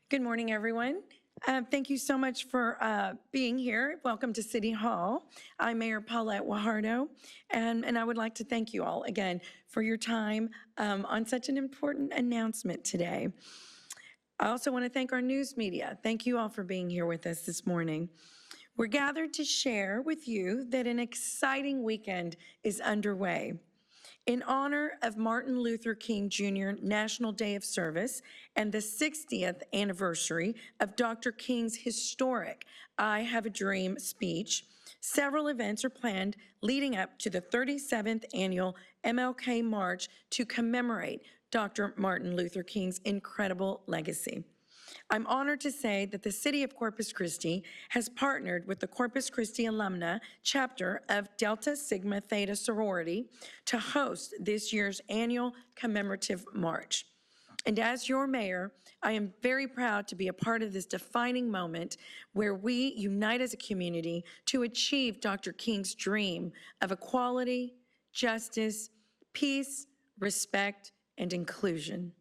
Good morning, everyone. Thank you so much for being here. Welcome to City Hall. I'm Mayor Paulette Guajardo, and I would like to thank you all again for your time on such an important announcement today. I also want to thank our news media. Thank you all for being here with us this morning. We're gathered to share with you that an exciting weekend is underway. In honor of Martin Luther King Jr. National Day of Service and the 60th anniversary of Dr. King's historic I Have a Dream speech, several events are planned leading up to the 37th Annual MLK March to commemorate Dr. Martin Luther King's incredible legacy. I'm honored to say that the City of Corpus Christi has partnered with the Corpus Christi Alumnae chapter of Delta Sigma Theta Sorority to host this year's annual commemorative march. And as your mayor, I am very proud to be a part of this defining moment where we unite as a community to achieve Dr. King's dream of equality, justice, peace, respect, and inclusion.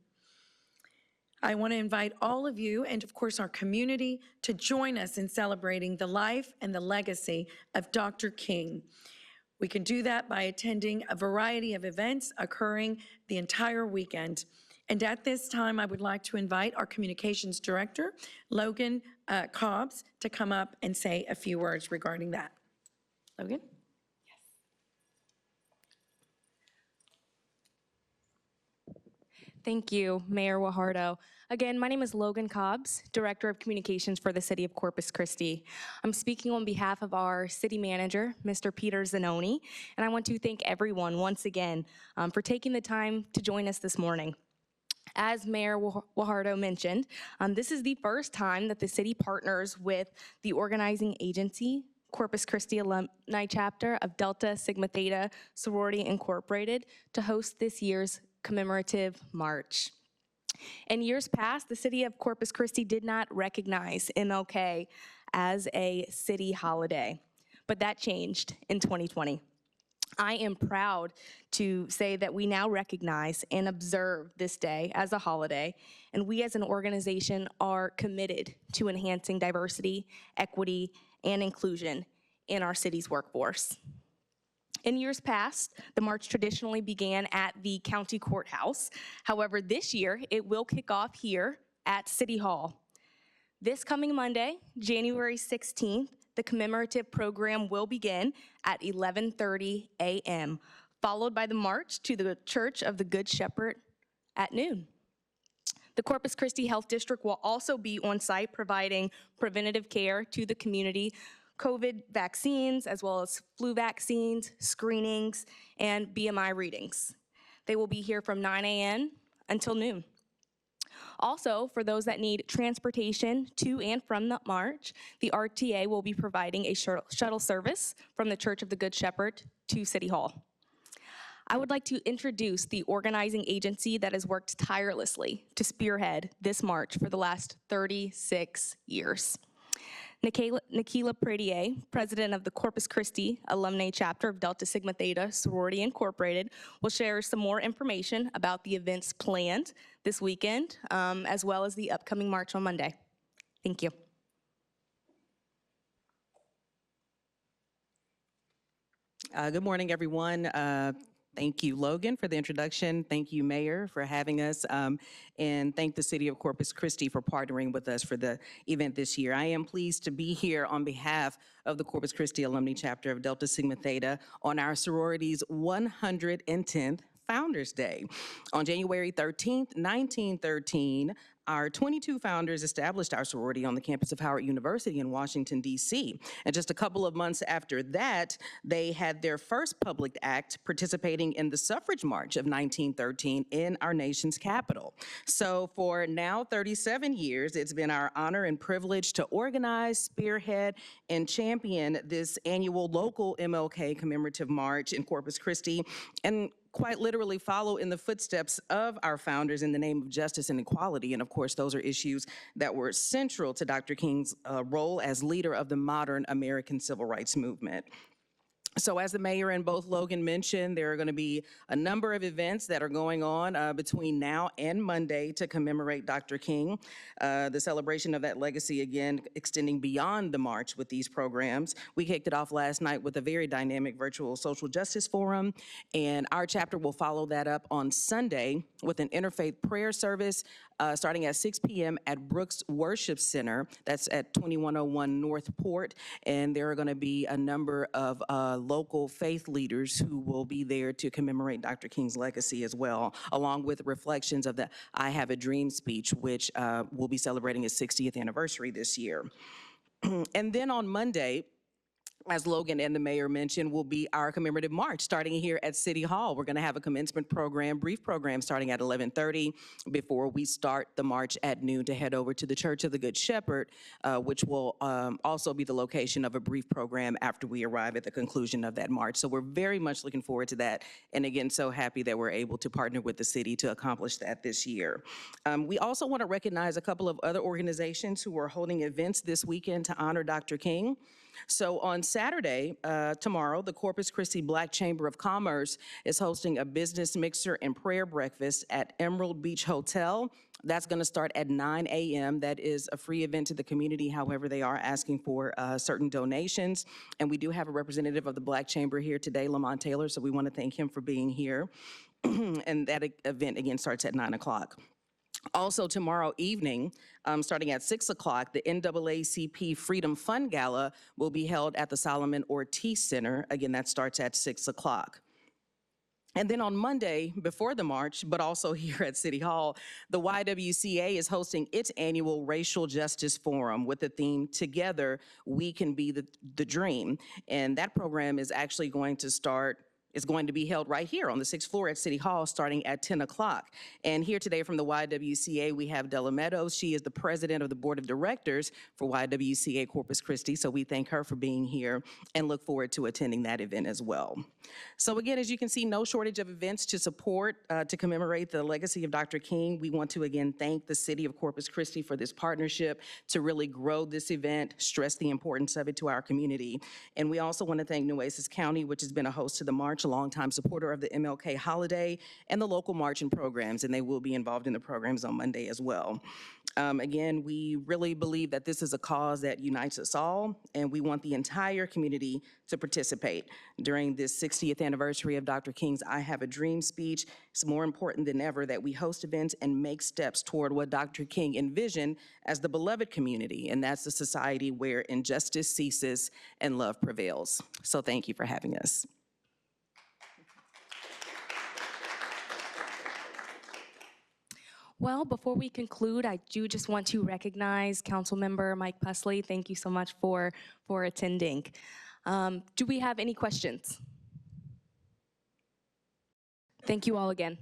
I want to invite all of you and, of course, our community to join us in celebrating the life and the legacy of Dr. King. We can do that by attending a variety of events occurring the entire weekend. And at this time, I would like to invite our communications director, Logan Cobbs, to come up and say a few words regarding that. Logan? Thank you, Mayor Guajardo. Again, my name is Logan Cobbs, Director of Communications for the City of Corpus Christi. I'm speaking on behalf of our City Manager, Mr. Peter Zanoni, and I want to thank everyone once again for taking the time to join us this morning. As Mayor Guajardo mentioned, this is the first time that the city partners with the organizing agency, Corpus Christi Alumni Chapter of Delta Sigma Theta Sorority Incorporated, to host this year's commemorative march. In years past, the City of Corpus Christi did not recognize MLK as a city holiday, but that changed in 2020. I am proud to say that we now recognize and observe this day as a holiday, and we as an organization are committed to enhancing diversity, equity, and inclusion in our city's workforce. In years past, the march traditionally began at the county courthouse. However, this year, it will kick off here at City Hall. This coming Monday, January 16th, the commemorative program will begin at 11:30 a.m., followed by the march to the Church of the Good Shepherd at noon. The Corpus Christi Health District will also be on site providing preventative care to the community, COVID vaccines, as well as flu vaccines, screenings, and BMI readings. They will be here from 9 a.m. until noon. Also, for those that need transportation to and from the march, the RTA will be providing a shuttle service from the Church of the Good Shepherd to City Hall. I would like to introduce the organizing agency that has worked tirelessly to spearhead this march for the last 36 years. Nikela Pradier, president of the Corpus Christi Alumnae chapter of Delta Sigma Theta Sorority Incorporated, will share some more information about the events planned this weekend, as well as the upcoming march on Monday. Thank you. Good morning, everyone. Thank you, Logan, for the introduction. Thank you, Mayor, for having us. And thank the City of Corpus Christi for partnering with us for the event this year. I am pleased to be here on behalf of the Corpus Christi Alumni Chapter of Delta Sigma Theta on our sorority's 110th Founders Day. On January 13th, 1913, our 22 founders established our sorority on the campus of Howard University in Washington, D.C. And just a couple of months after that, they had their first public act participating in the suffrage march of 1913 in our nation's capital. So for now 37 years, it's been our honor and privilege to organize, spearhead, and champion this annual local MLK commemorative march in Corpus Christi, and quite literally follow in the footsteps of our founders in the name of justice and equality. And of course, those are issues that were central to Dr. King's role as leader of the modern American civil rights movement. So as the mayor and both Logan mentioned, there are going to be a number of events that are going on between now and Monday to commemorate Dr. King. The celebration of that legacy, again, extending beyond the march with these programs. We kicked it off last night with a very dynamic virtual social justice forum, and our chapter will follow that up on Sunday with an interfaith prayer service starting at 6 p.m. at Brooks Worship Center. That's at 2101 North Port, and there are going to be a number of local faith leaders who will be there to commemorate Dr. King's legacy as well, along with reflections of the I Have a Dream speech, which will be celebrating its 60th anniversary this year. And then on Monday, as Logan and the mayor mentioned, will be our commemorative march starting here at City Hall. We're going to have a commencement program, brief program starting at 11:30 before we start the march at noon to head over to the Church of the Good Shepherd, which will also be the location of a brief program after we arrive at the conclusion of that march. So we're very much looking forward to that. And again, so happy that we're able to partner with the city to accomplish that this year. We also want to recognize a couple of other organizations who are holding events this weekend to honor Dr. King. So on Saturday, tomorrow, the Corpus Christi Black Chamber of Commerce is hosting a business mixer and prayer breakfast at Emerald Beach Hotel. That's going to start at 9 a.m. That is a free event to the community. However, they are asking for certain donations. And we do have a representative of the Black Chamber here today, Lamont Taylor, so we want to thank him for being here. And that event, again, starts at 9 o'clock. Also tomorrow evening, starting at 6 o'clock, the NAACP Freedom Fund Gala will be held at the Solomon Ortiz Center. Again, that starts at 6 o'clock. And then on Monday, before the march, but also here at City Hall, the YWCA is hosting its annual Racial Justice Forum with the theme, Together, We Can Be the Dream. And that program is actually going to be held right here on the 6th floor at City Hall starting at 10 o'clock. And here today from the YWCA, we have Della Meadows. She is the president of the board of directors for YWCA Corpus Christi. So we thank her for being here and look forward to attending that event as well. So again, as you can see, no shortage of events to support, to commemorate the legacy of Dr. King. We want to again thank the city of Corpus Christi for this partnership to really grow this event, stress the importance of it to our community. And we also want to thank Nueces County, which has been a host to the march, a longtime supporter of the MLK holiday and the local marching programs, and they will be involved in the programs on Monday as well. Again, we really believe that this is a cause that unites us all, and we want the entire community to participate. During this 60th anniversary of Dr. King's I Have a Dream speech, it's more important than ever that we host events and make steps toward what Dr. King envisioned as the beloved community, and that's a society where injustice ceases and love prevails. So thank you for having us. Well, before we conclude, I do just want to recognize Councilmember Mike Pusley. Thank you so much for attending. Do we have any questions? Thank you all again.